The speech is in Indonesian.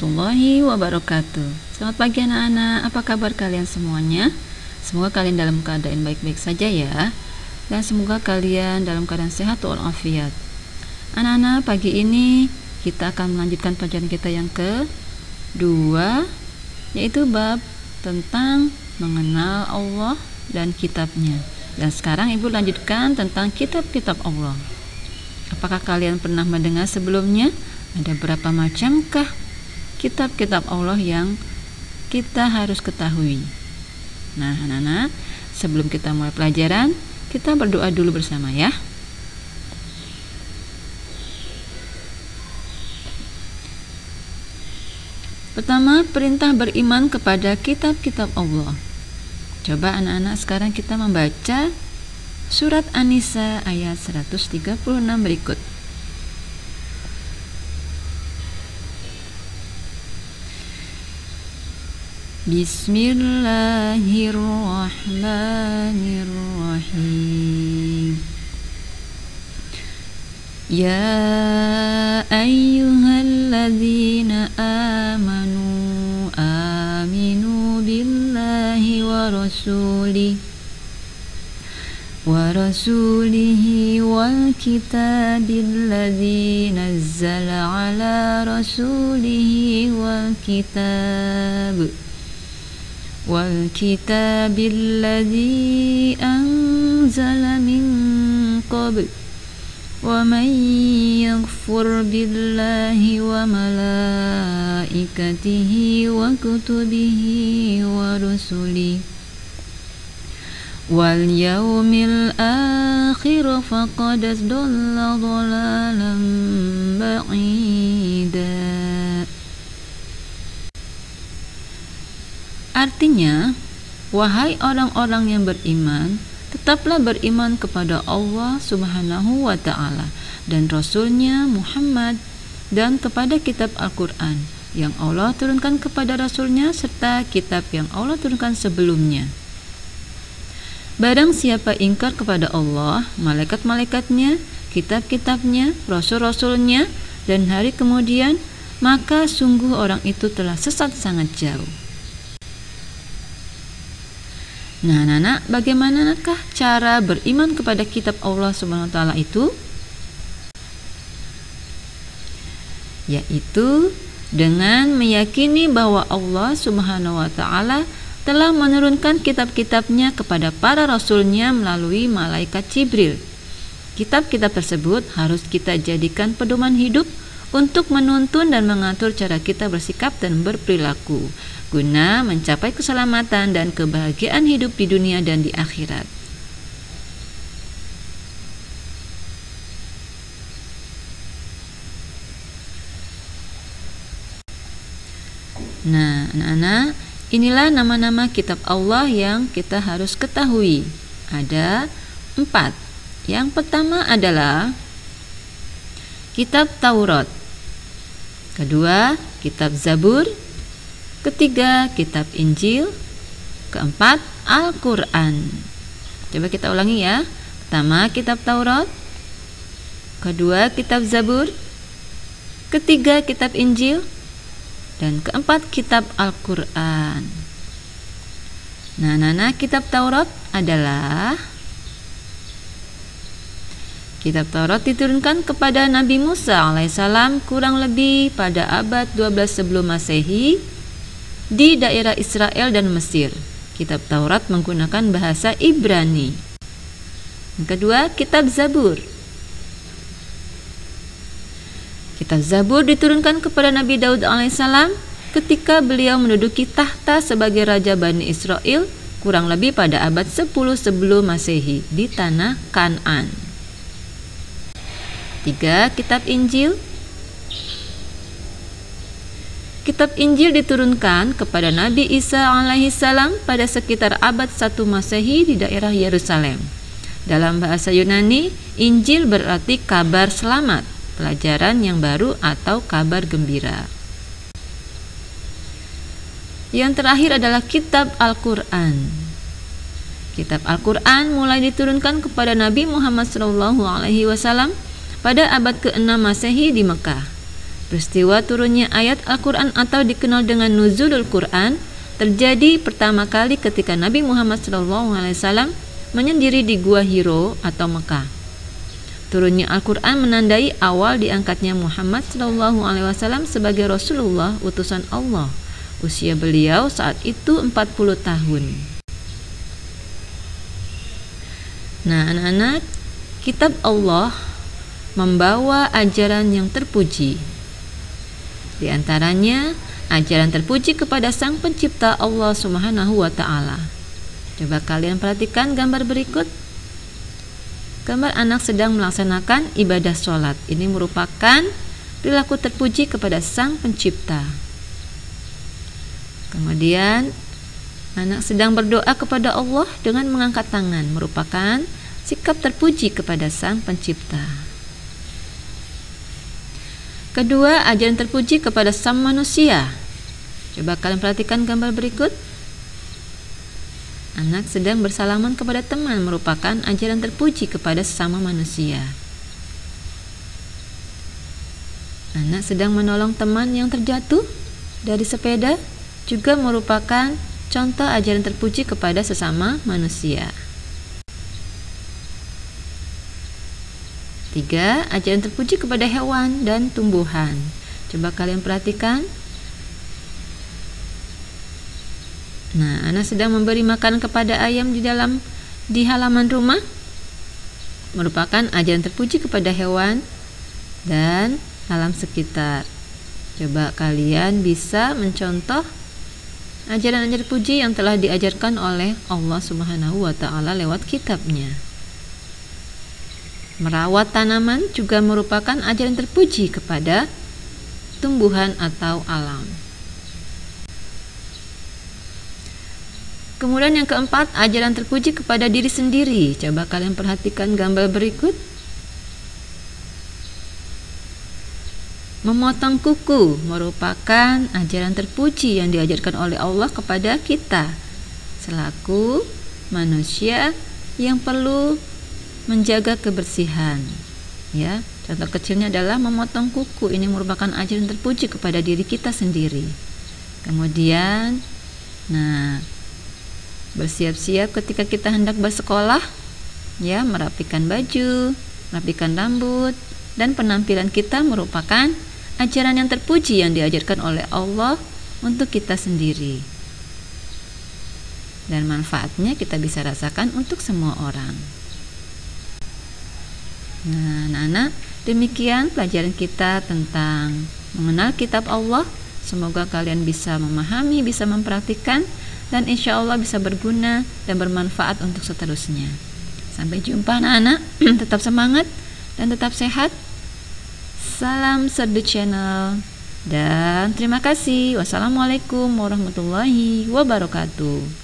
warahmatullahi wabarakatuh. Selamat pagi anak-anak, apa kabar kalian semuanya? Semoga kalian dalam keadaan baik-baik saja ya. Dan semoga kalian dalam keadaan sehat walafiat. Anak-anak, pagi ini kita akan melanjutkan pelajaran kita yang kedua, yaitu bab tentang mengenal Allah dan kitabnya. Dan sekarang Ibu lanjutkan tentang kitab-kitab Allah. Apakah kalian pernah mendengar sebelumnya? Ada berapa macamkah kitab-kitab Allah yang kita harus ketahui? Nah, anak-anak, sebelum kita mulai pelajaran, kita berdoa dulu bersama ya. Pertama, perintah beriman kepada kitab-kitab Allah. Coba anak-anak sekarang kita membaca surat An-Nisa ayat 136 berikut. Bismillahirrahmanirrahim. Ya ayyuhalladzina amanu aminu billahi wa rasulihi wal kitabil ladzi nazzala ala rasulihi wal kitabil ladzi anzala min qabl wa man yakfur billahi wa malaikatihi wa kutubihi wa rusulihi wal yaumil akhir faqad dhalla dhalalan ba'ida. Artinya, wahai orang-orang yang beriman, tetaplah beriman kepada Allah Subhanahu wa ta'ala dan Rasulnya Muhammad, dan kepada kitab Al-Quran yang Allah turunkan kepada Rasulnya serta kitab yang Allah turunkan sebelumnya. Barang siapa ingkar kepada Allah, malaikat-malaikatnya, kitab-kitabnya, rasul-rasulnya, dan hari kemudian, maka sungguh orang itu telah sesat sangat jauh. Nah, anak-anak, bagaimanakah cara beriman kepada kitab Allah Subhanahu wa ta'ala itu? Yaitu dengan meyakini bahwa Allah Subhanahu wa ta'ala telah menurunkan kitab-kitabnya kepada para rasulnya melalui malaikat Jibril. Kitab-kitab tersebut harus kita jadikan pedoman hidup untuk menuntun dan mengatur cara kita bersikap dan berperilaku, guna mencapai keselamatan dan kebahagiaan hidup di dunia dan di akhirat. Nah, anak-anak, inilah nama-nama kitab Allah yang kita harus ketahui. Ada 4. Yang pertama adalah kitab Taurat. Kedua, kitab Zabur. Ketiga, kitab Injil. Keempat, Al-Quran. Coba kita ulangi ya. Pertama, kitab Taurat. Kedua, kitab Zabur. Ketiga, kitab Injil. Dan keempat, kitab Al-Quran. Nah, kitab Taurat adalah kitab Taurat diturunkan kepada Nabi Musa alaihissalam kurang lebih pada abad 12 sebelum Masehi di daerah Israel dan Mesir. Kitab Taurat menggunakan bahasa Ibrani. Yang kedua, kitab Zabur. Kitab Zabur diturunkan kepada Nabi Daud alaihissalam ketika beliau menduduki tahta sebagai raja Bani Israel kurang lebih pada abad 10 sebelum Masehi di tanah Kan'an. 3. Kitab Injil. Kitab Injil diturunkan kepada Nabi Isa alaihissalam pada sekitar abad 1 Masehi di daerah Yerusalem. Dalam bahasa Yunani, Injil berarti kabar selamat, pelajaran yang baru atau kabar gembira. Yang terakhir adalah kitab Al-Quran. Kitab Al-Quran mulai diturunkan kepada Nabi Muhammad SAW pada abad ke-6 Masehi di Mekah. Peristiwa turunnya ayat Al-Quran atau dikenal dengan Nuzulul Quran terjadi pertama kali ketika Nabi Muhammad SAW menyendiri di Gua Hiro atau Mekah. Turunnya Al-Quran menandai awal diangkatnya Muhammad SAW sebagai Rasulullah utusan Allah. Usia beliau saat itu 40 tahun. Nah anak-anak, kitab Allah membawa ajaran yang terpuji. Di antaranya ajaran terpuji kepada Sang Pencipta Allah Subhanahu wa Ta'ala. Coba kalian perhatikan gambar berikut. Gambar anak sedang melaksanakan ibadah sholat. Ini merupakan perilaku terpuji kepada Sang Pencipta. Kemudian anak sedang berdoa kepada Allah dengan mengangkat tangan, merupakan sikap terpuji kepada Sang Pencipta. Kedua, ajaran terpuji kepada sang manusia. Coba kalian perhatikan gambar berikut. Anak sedang bersalaman kepada teman, merupakan ajaran terpuji kepada sesama manusia. Anak sedang menolong teman yang terjatuh dari sepeda, juga merupakan contoh ajaran terpuji kepada sesama manusia. 3. Ajaran terpuji kepada hewan dan tumbuhan. Coba kalian perhatikan. Nah, anak sedang memberi makan kepada ayam di halaman rumah. Merupakan ajaran terpuji kepada hewan dan alam sekitar. Coba kalian bisa mencontoh ajaran-ajaran terpuji yang telah diajarkan oleh Allah Subhanahu wa Ta'ala lewat kitabnya. Merawat tanaman juga merupakan ajaran terpuji kepada tumbuhan atau alam. Kemudian yang keempat, ajaran terpuji kepada diri sendiri. Coba kalian perhatikan gambar berikut. Memotong kuku merupakan ajaran terpuji yang diajarkan oleh Allah kepada kita selaku manusia yang perlu menjaga kebersihan. Ya, contoh kecilnya adalah memotong kuku. Ini merupakan ajaran terpuji kepada diri kita sendiri. Kemudian, bersiap-siap ketika kita hendak bersekolah, ya, merapikan baju, merapikan rambut, dan penampilan kita merupakan ajaran yang terpuji yang diajarkan oleh Allah untuk kita sendiri. Dan manfaatnya kita bisa rasakan untuk semua orang. Nah, anak-anak, demikian pelajaran kita tentang mengenal kitab Allah. Semoga kalian bisa memahami, bisa mempraktikkan, dan insya Allah bisa berguna dan bermanfaat untuk seterusnya. Sampai jumpa anak-anak, tetap semangat dan tetap sehat. Salam Serdu Channel dan terima kasih. Wassalamualaikum warahmatullahi wabarakatuh.